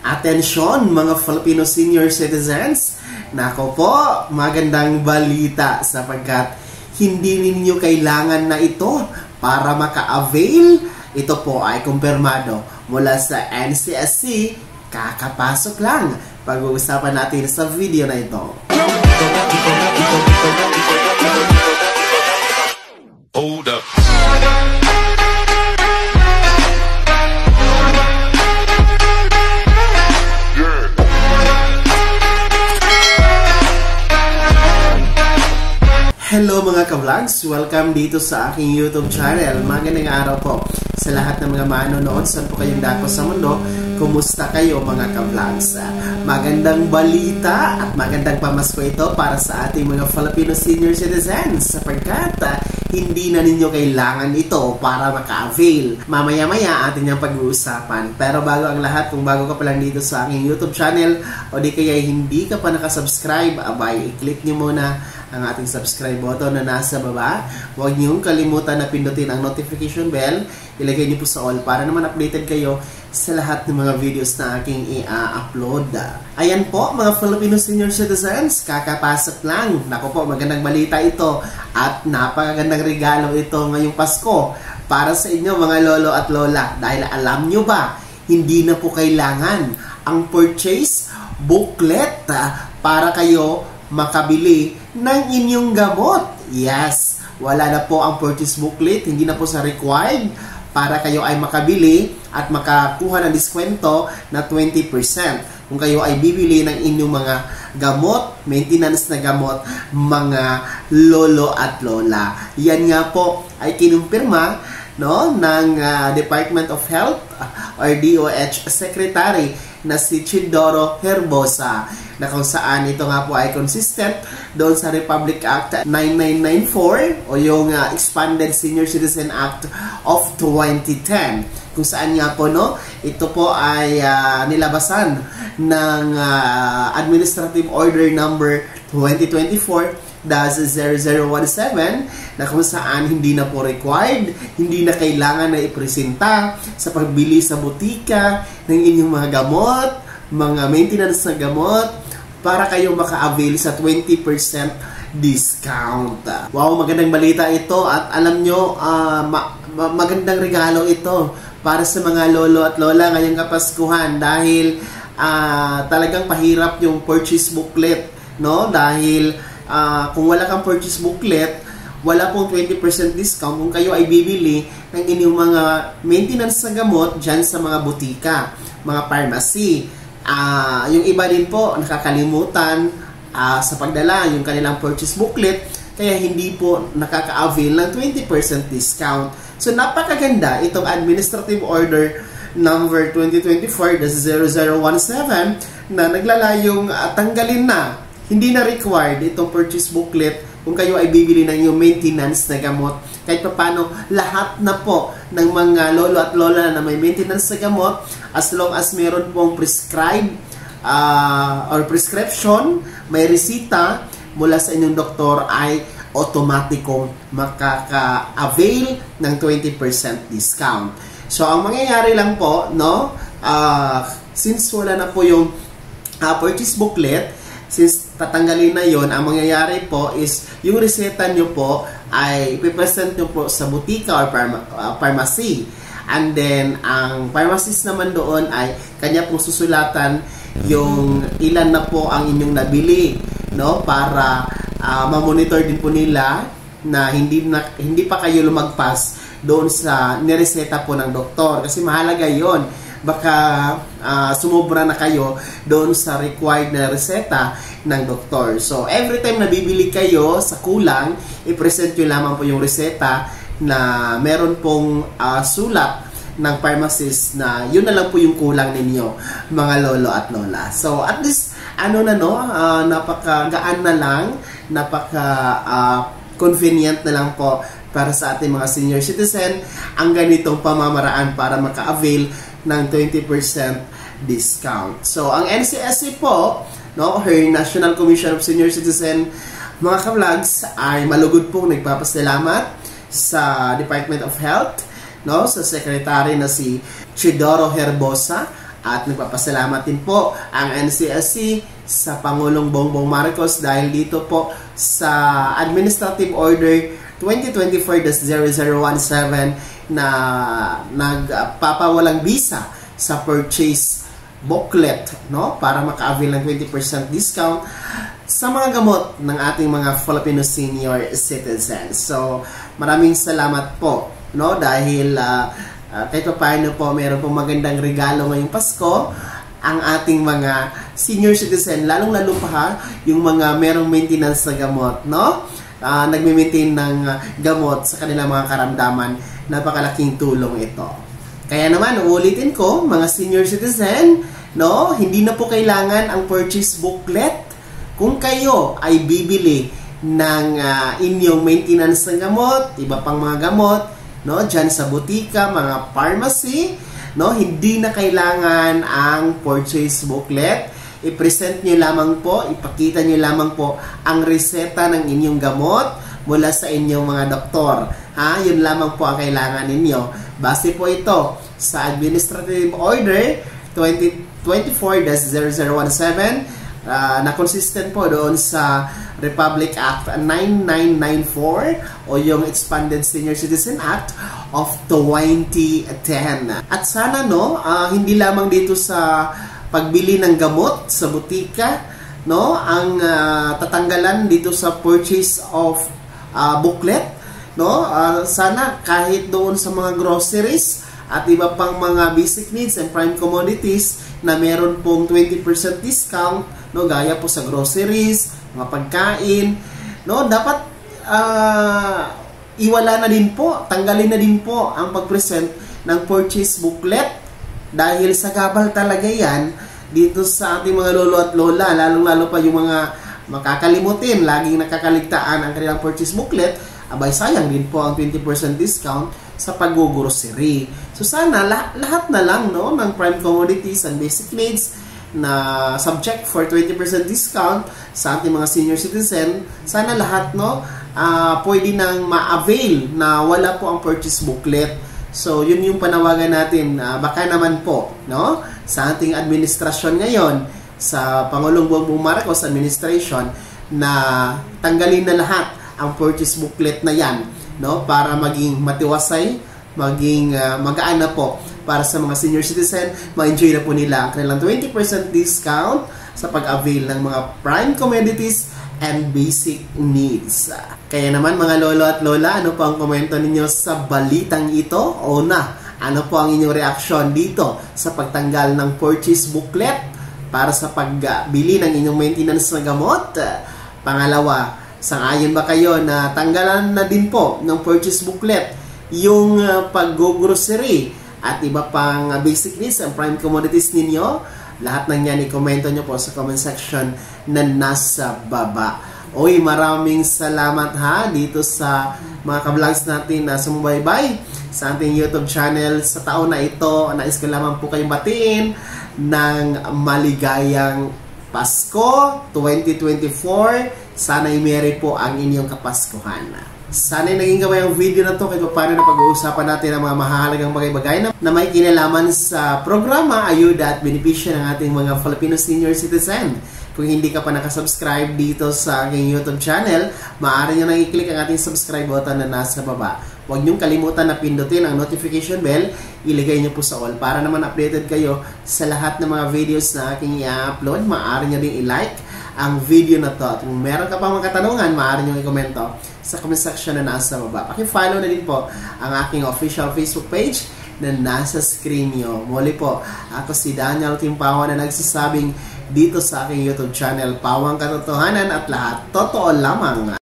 Atensyon mga Filipino senior citizens, nako po, magandang balita sapagkat hindi ninyo kailangan na ito para maka-avail. Ito po ay kumpirmado mula sa NCSC, kakapasok lang. Pag-uusapan natin sa video na ito. Hold up. Hello mga ka-vlogs! Welcome dito sa aking YouTube channel. Magandang araw po sa lahat ng mga manonood. Saan po kayong dako sa mundo? Kumusta kayo mga ka-vlogs? Magandang balita at magandang pamasko ito para sa ating mga Filipino senior citizens sapagkat hindi na ninyo kailangan ito para maka-avail. Mamaya-maya ating yung pag-uusapan. Pero bago ang lahat, kung bago ka pa lang dito sa aking YouTube channel o di kaya hindi ka pa nakasubscribe, abay, i-click nyo muna ang ating subscribe button na nasa baba. Huwag niyong kalimutan na pindutin ang notification bell. Ilagay niyo po sa all para naman updated kayo sa lahat ng mga videos na aking i-upload. Ayan po mga Filipino senior citizens, kakapasok lang. Naku po, magandang balita ito at napakagandang regalo ito ngayong Pasko para sa inyo mga lolo at lola. Dahil alam nyo ba, hindi na po kailangan ang purchase booklet para kayo makabili ng inyong gamot. Yes, wala na po ang purchase booklet, hindi na po sa required para kayo ay makabili at makakuha ng diskwento na 20% kung kayo ay bibili ng inyong mga gamot, maintenance na gamot, mga lolo at lola. Yan nga po ay kinumpirma ng Department of Health or DOH Secretary na si Chidoro Herbosa, na kung saan ito nga po ay consistent doon sa Republic Act 9994 o yung Expanded Senior Citizen Act of 2010, kung saan nga po ito po ay nilabasan ng Administrative Order number 2024-0017 na kung saan hindi na po required, hindi na kailangan na ipresenta sa pagbili sa butika ng inyong mga gamot, mga maintenance na gamot para kayo maka-avail sa 20% discount. Wow, magandang balita ito at alam nyo, magandang regalo ito para sa mga lolo at lola ngayong Kapaskuhan dahil talagang pahirap yung purchase booklet, dahil kung wala kang purchase booklet, wala pong 20% discount kung kayo ay bibili ng inyong mga maintenance na gamot dyan sa mga butika, mga pharmacy. Yung iba din po nakakalimutan sa pagdala yung kanilang purchase booklet, kaya hindi po nakaka-avail ng 20% discount. So napakaganda itong Administrative Order number 2024-0017 na naglalayong tanggalin na, hindi na required itong purchase booklet kung kayo ay bibili ng yung maintenance na gamot. Kahit paano, lahat na po ng mga lolo at lola na may maintenance na gamot, as long as meron pong prescribe or prescription, may resita mula sa inyong doktor, ay automatikong makaka-avail ng 20% discount. So, ang mangyayari lang po, since wala na po yung purchase booklet, since tatanggalin na yon, ang mangyayari po is yung reseta nyo po ay ipipresent nyo po sa butika or pharmacy. And then, ang pharmacist naman doon ay kanya pong susulatan yung ilan na po ang inyong nabili, para ma-monitor din po nila na hindi pa kayo lumagpas doon sa nireseta po ng doktor. Kasi mahalaga yon. Baka sumobra na kayo doon sa required na reseta ng doktor. So, every time na bibili kayo sa kulang, i-present nyo lamang po yung reseta na meron pong sulat ng pharmacist na yun na lang po yung kulang ninyo, mga lolo at lola. So, at least, napakagaan na lang, napaka-convenient na lang po para sa ating mga senior citizen ang ganitong pamamaraan para maka-avail ng 20% discount. So, ang NCSC po, her National Commission of Senior Citizen, mga ka-vlogs, ay malugod pong nagpapasalamat sa Department of Health, sa Secretary na si Chidoro Herbosa At nagpapasalamat din po ang NCSC sa Pangulong Bongbong Marcos dahil dito po sa Administrative Order 2024-0017 na nagpapawalang bisa sa purchase booklet, no, para maka-avail ng 20% discount sa mga gamot ng ating mga Filipino senior citizens. So, maraming salamat po, no, dahil kahit pa paano po, meron pong magandang regalo ngayong Pasko ang ating mga senior citizen, lalong-lalo pa ha, yung mga merong maintenance na gamot, no? Nagme-maintain ng gamot sa kanilang mga karamdaman, napakalaking tulong ito. Kaya naman, uulitin ko, mga senior citizen, no, hindi na po kailangan ang purchase booklet kung kayo ay bibili ng inyong maintenance ng gamot, iba pang mga gamot, no, dyan sa butika, mga pharmacy, no, hindi na kailangan ang purchase booklet. I-present nyo lamang po, ipakita nyo lamang po ang reseta ng inyong gamot mula sa inyong mga doktor. Yun lamang po ang kailangan ninyo. Base po ito sa Administrative Order 2024-0017 na consistent po doon sa Republic Act 9994 o yung Expanded Senior Citizen Act of 2010. At sana, no, hindi lamang dito sa pagbili ng gamot sa butika, no, ang tatanggalan dito sa purchase of booklet, no, sana kahit doon sa mga groceries at iba pang mga basic needs and prime commodities na meron pong 20% discount, no, gaya po sa groceries, mga pagkain, no, dapat iwala na din po, tanggalin na din po ang pag-present ng purchase booklet dahil sa gabal talaga yan dito sa ating mga lolo at lola, lalong-lalo pa yung mga makakalimutin, laging nakakaligtaan ang kanilang purchase booklet, abay sayang din po ang 20% discount sa pag-grocery. So sana lahat na lang, no, ng prime commodities and basic needs na subject for 20% discount sa ating mga senior citizen, sana lahat, no, pwede nang ma-avail na wala po ang purchase booklet. So yun yung panawagan natin, baka naman po, no, sa ating administrasyon ngayon, sa Pangulong Bongbong Marcos administration, na tanggalin na lahat ang purchase booklet na yan, no, para maging matiwasay, maging magaan na po para sa mga senior citizen, ma-enjoy na po nila ang kanilang 20% discount sa pag-avail ng mga prime commodities and basic needs. Kaya naman mga lolo at lola, ano po ang komento ninyo sa balitang ito? O ano po ang inyong reaksyon dito sa pagtanggal ng purchase booklet para sa pagbili ng inyong maintenance na gamot? Pangalawa, sang-ayon ba kayo na tanggalan na din po ng purchase booklet yung pag-grocery at iba pang basic needs and prime commodities ninyo? Lahat ng yan, i-komento nyo po sa comment section na nasa baba. Oy, maraming salamat ha dito sa mga ka-vlogs natin na sumubaybay sa ating YouTube channel sa taon na ito. Nais ko lamang po kayong batiin ng maligayang Pasko 2024. Sana'y merry po ang inyong kapaskuhan. Sana'y naging gawin ang video na to kahit paano na pag-uusapan natin ang mga mahalagang bagay-bagay na may kinalaman sa programa, ayuda at benepisyo ng ating mga Filipino senior citizen. Kung hindi ka pa nakasubscribe dito sa aking YouTube channel, maaari nyo nang i-click ang ating subscribe button na nasa baba. Huwag nyong kalimutan na pindutin ang notification bell, ilagay nyo po sa all para naman updated kayo sa lahat ng mga videos na aking i-upload. Maaari nyo din i-like ang video na to. At kung meron ka pa mga katanungan, maaari nyo i-komento sa comment section na nasa baba. Paki-follow na din po ang aking official Facebook page na nasa screen nyo. Muli po, ako si Daniel Timpawan na nagsasabing dito sa aking YouTube channel, Pawang Katotohanan at lahat totoo lamang.